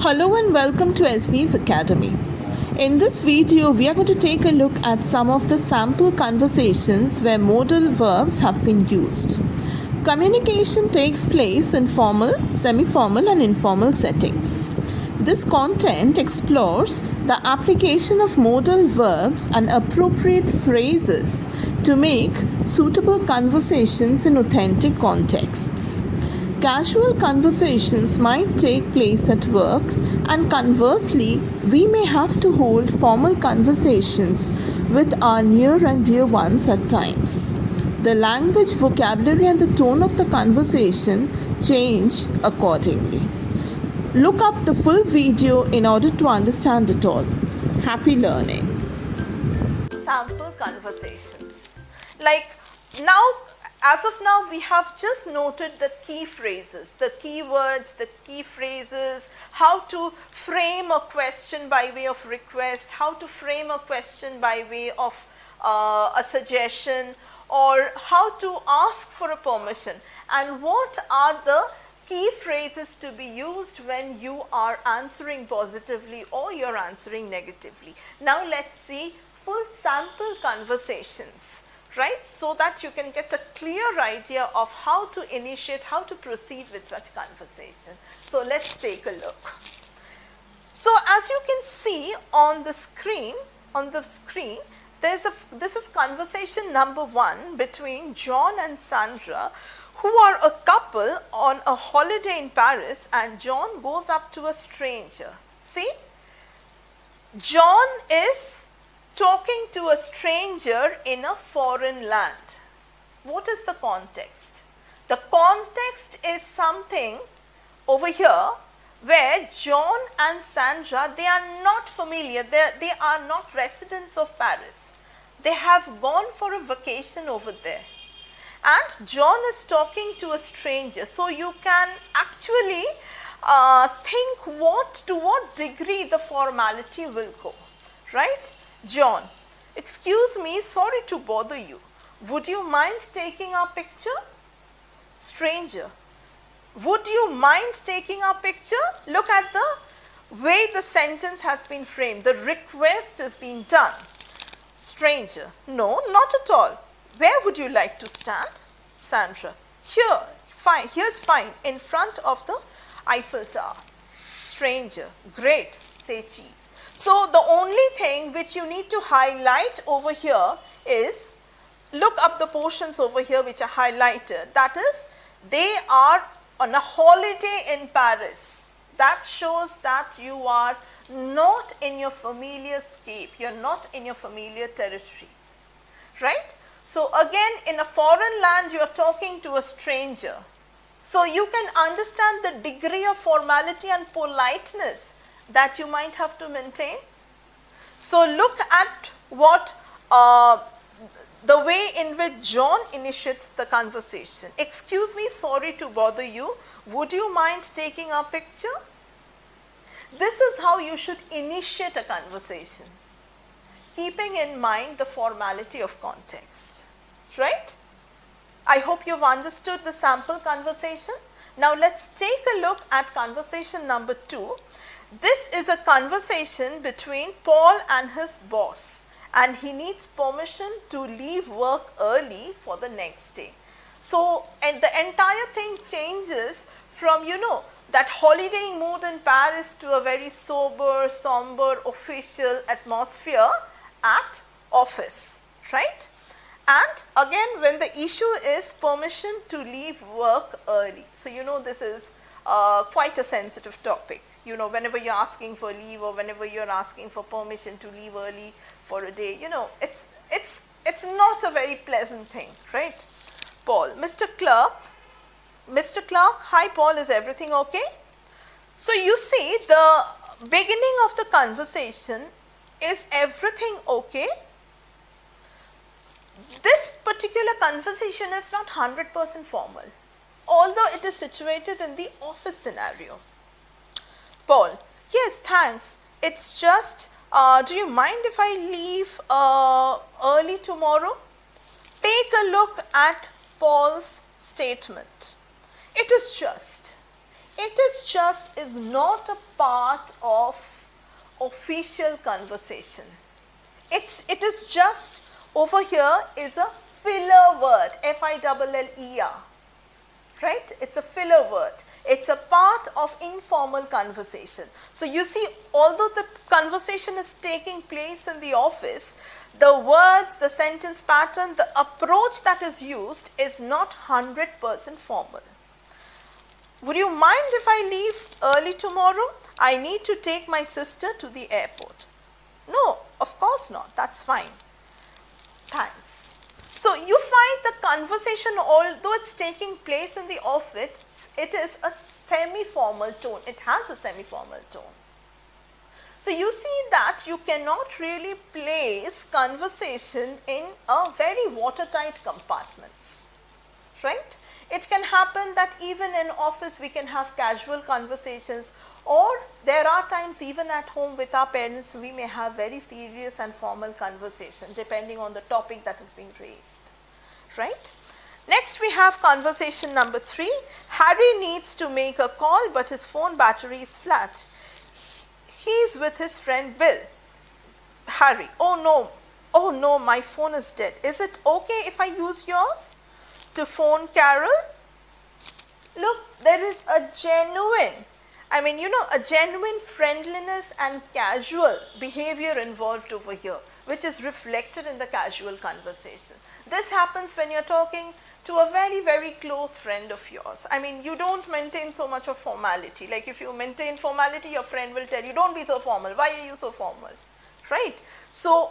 Hello and welcome to SB's Academy. In this video, we are going to take a look at some of the sample conversations where modal verbs have been used. Communication takes place in formal, semi-formal and informal settings. This content explores the application of modal verbs and appropriate phrases to make suitable conversations in authentic contexts. Casual conversations might take place at work, and conversely, we may have to hold formal conversations with our near and dear ones at times. The language, vocabulary, and the tone of the conversation change accordingly. Look up the full video in order to understand it all. Happy learning. Sample conversations. As of now, we have just noted the key phrases, the keywords, the key phrases, how to frame a question by way of request, how to frame a question by way of a suggestion, or how to ask for a permission, and what are the key phrases to be used when you are answering positively or you're answering negatively. Now let's see full sample conversations. Right, so that you can get a clear idea of how to initiate, how to proceed with such conversation. So let's take a look. So as you can see on the screen, this is conversation number 1 between John and Sandra, who are a couple on a holiday in Paris, and John goes up to a stranger. See, John is talking to a stranger in a foreign land. What is the context? The context is something over here where John and Sandra, they are not familiar, they are not residents of Paris. They have gone for a vacation over there. And John is talking to a stranger. So you can actually think to what degree the formality will go, right? John, excuse me, sorry to bother you. Would you mind taking our picture? Stranger, would you mind taking our picture? Look at the way the sentence has been framed. The request is being done. Stranger, no, not at all. Where would you like to stand? Sandra, here, fine, here's fine, in front of the Eiffel Tower. Stranger, great. Say cheese. So the only thing which you need to highlight over here is, look up the portions over here which are highlighted. That is, they are on a holiday in Paris. That shows that you are not in your familiar scape. You are not in your familiar territory. Right? So again, in a foreign land, you are talking to a stranger. So you can understand the degree of formality and politeness that you might have to maintain. So look at what the way in which John initiates the conversation. Excuse me, sorry to bother you. Would you mind taking our picture? This is how you should initiate a conversation, keeping in mind the formality of context, right? I hope you've understood the sample conversation. Now let's take a look at conversation number 2. This is a conversation between Paul and his boss, and he needs permission to leave work early for the next day. So, and the entire thing changes from, that holidaying mood in Paris to a very sober, somber, official atmosphere at office, right? And again, when the issue is permission to leave work early. So, this is quite a sensitive topic. Whenever you're asking for leave or whenever you're asking for permission to leave early for a day, it's not a very pleasant thing, right? Paul, Mr. Clark, hi Paul, is everything okay? So you see, the beginning of the conversation is everything okay? This particular conversation is not 100% formal, although it is situated in the office scenario. Paul, yes, thanks. It's just, do you mind if I leave early tomorrow? Take a look at Paul's statement. It is just, is not a part of official conversation. It is just, over here is a filler word, F-I-L-L-E-R, right? It's a filler word. It's a part of informal conversation. So you see, although the conversation is taking place in the office, the words, the sentence pattern, the approach that is used is not 100% formal. Would you mind if I leave early tomorrow? I need to take my sister to the airport. No, of course not. That's fine. Thanks. So you find the conversation, although it's taking place in the office, it is a semi-formal tone. It has a semi-formal tone. So you see that you cannot really place conversation in a very watertight compartments, right? It can happen that even in office we can have casual conversations, or there are times even at home with our parents we may have very serious and formal conversation depending on the topic that is being raised, right? Next we have conversation number 3. Harry needs to make a call but his phone battery is flat. He's with his friend Bill. Harry, oh no, my phone is dead. Is it okay if I use yours to phone Carol? Look, there is a genuine friendliness and casual behavior involved over here, which is reflected in the casual conversation. This happens when you're talking to a very, very close friend of yours. I mean, you don't maintain so much of formality. Like if you maintain formality, your friend will tell you, don't be so formal. Why are you so formal? Right? So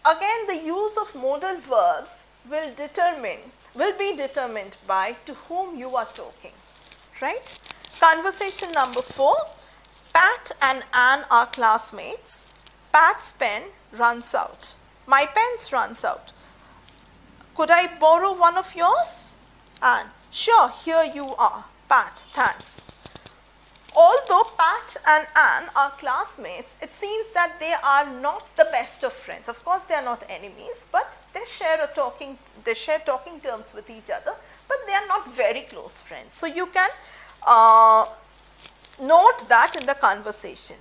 again, the use of modal verbs will be determined by to whom you are talking. Right? Conversation number 4. Pat and Anne are classmates. Pat's pen runs out. My pen's runs out. Could I borrow one of yours? Anne, sure, here you are. Pat, thanks. Although Pat and Anne are classmates, it seems that they are not the best of friends. Of course, they are not enemies, but they share talking terms with each other, but they are not very close friends. So you can note that in the conversation.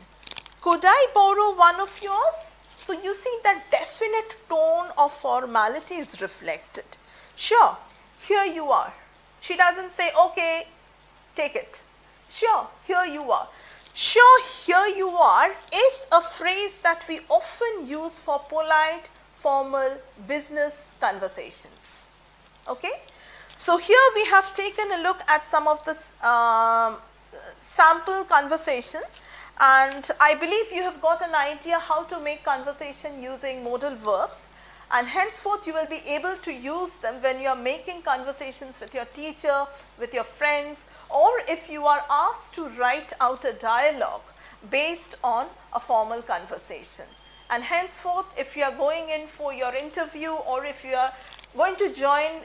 Could I borrow one of yours? So you see that definite tone of formality is reflected. Sure, here you are. She doesn't say, okay, take it. Sure, here you are. Sure, here you are is a phrase that we often use for polite, formal business conversations. Okay? So here we have taken a look at some of the sample conversation, and I believe you have got an idea how to make conversation using modal verbs, and henceforth you will be able to use them when you are making conversations with your teacher, with your friends, or if you are asked to write out a dialogue based on a formal conversation. And henceforth, if you are going in for your interview, or if you are going to join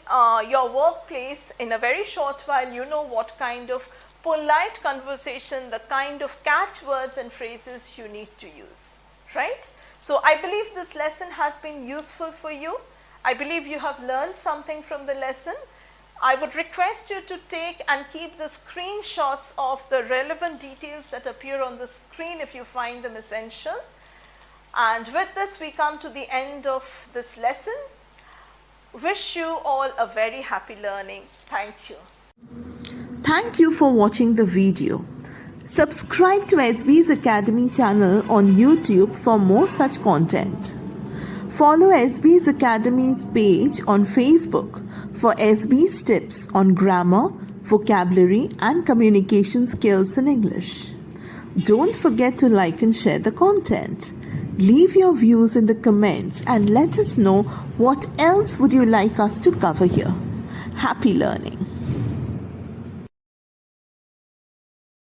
your workplace in a very short while, you know what kind of polite conversation, the kind of catchwords and phrases you need to use, right? So I believe this lesson has been useful for you. I believe you have learned something from the lesson. I would request you to take and keep the screenshots of the relevant details that appear on the screen if you find them essential. And with this, we come to the end of this lesson. Wish you all a very happy learning. Thank you. Thank you for watching the video. Subscribe to SB's Academy channel on YouTube for more such content. Follow SB's Academy's page on Facebook for SB's tips on grammar, vocabulary and communication skills in English. Don't forget to like and share the content. Leave your views in the comments and let us know what else would you like us to cover here. Happy learning.